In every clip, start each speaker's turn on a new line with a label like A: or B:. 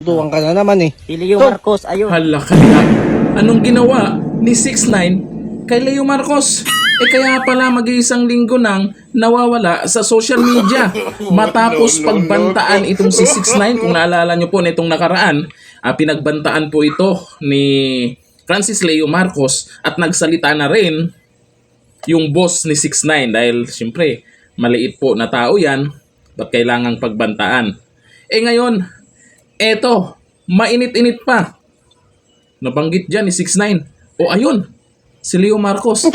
A: Tuwang ka na naman eh.
B: Si Leo Marcos, ayun.
C: Hala kaya, anong ginawa ni 6ix9ine kay Leo Marcos? Kaya pala mag-iisang linggo nang nawawala sa social media. Matapos pagbantaan itong si 6ix9ine, kung naalala nyo po nitong nakaraan, pinagbantaan po ito ni Francis Leo Marcos at nagsalita na rin yung boss ni 6ix9ine dahil siyempre maliit po na tao yan, ba't kailangang pagbantaan? Ngayon, eto, mainit-init pa. Nabanggit dyan ni 6ix9ine. O ayun, si Leo Marcos.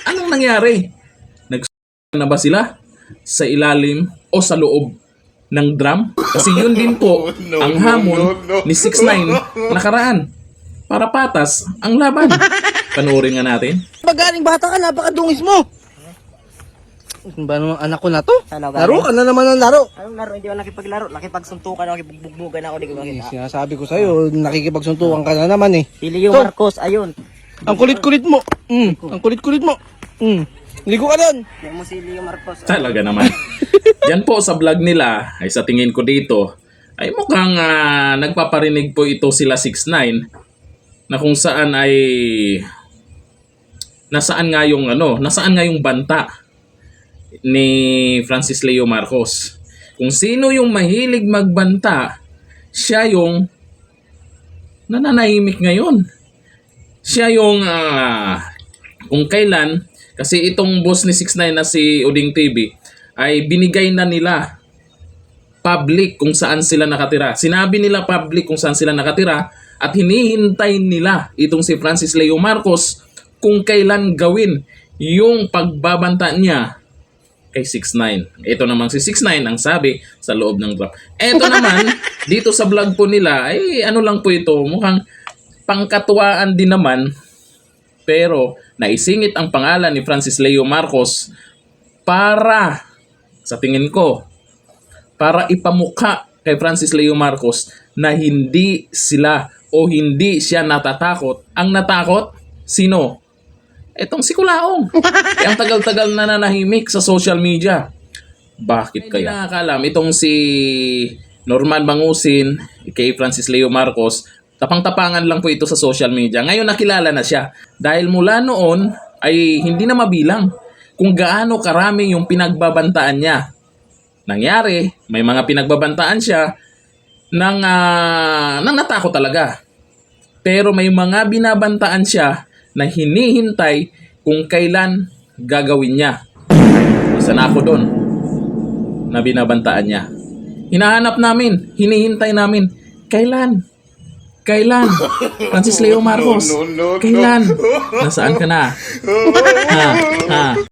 C: Anong nangyari? Na ba sila? Sa ilalim o sa loob ng drum? Kasi yun din po ang hamon ni 6ix9ine nakaraan. Para patas ang laban. Panoorin nga natin.
A: Magaling bata ka, napakadungis mo. Ba naman anak ko na to?
B: Ano,
A: Laro ka na naman ng laro.
B: Anong laro? Hindi ako nakipaglaro. Nakipagsuntukan ako, nakipagbugbugan ako. Di ko makita.
A: Sinasabi ko sa'yo, nakikipagsuntukan ka na naman eh.
B: Si Leo
A: To.
B: Marcos, ayun.
A: Ang kulit-kulit mo. Ang kulit-kulit mo. Ligo ka doon.
B: Yan mo si Leo Marcos.
C: Talaga naman. Yan po sa vlog nila, ay sa tingin ko dito, ay mukhang nagpaparinig po ito sila 6ix9ine na kung saan ay nasaan nga yung banta ni Francis Leo Marcos. Kung sino yung mahilig magbanta, siya yung nananahimik ngayon. Siya yung kung kailan, kasi itong boss ni 6ix9ine na si Uding TV ay binigay na nila public kung saan sila nakatira. Sinabi nila public kung saan sila nakatira at hinihintay nila itong si Francis Leo Marcos kung kailan gawin yung pagbabanta niya kay 6ix9ine. Ito namang si 6ix9ine ang sabi sa loob ng drop. Ito naman, dito sa vlog po nila, ay ano lang po ito, mukhang pangkatuwaan din naman, pero naisingit ang pangalan ni Francis Leo Marcos para, sa tingin ko, para ipamukha kay Francis Leo Marcos na hindi sila o hindi siya natatakot. Ang natakot, sino? Etong si Kulaong. Ang tagal-tagal na nanahimik sa social media. Bakit kaya? Hindi nakakalam. Itong si Norman Bangusin, kay Francis Leo Marcos, tapang-tapangan lang po ito sa social media. Ngayon nakilala na siya. Dahil mula noon ay hindi na mabilang kung gaano karami yung pinagbabantaan niya. Nangyari, may mga pinagbabantaan siya nang natakot talaga. Pero may mga binabantaan siya na hinihintay kung kailan gagawin niya. Isa na ako doon na binabantaan niya. Hinahanap namin, hinihintay namin, kailan? Kailan? Francis Leo Marcos, kailan? Nasaan ka na? Ha?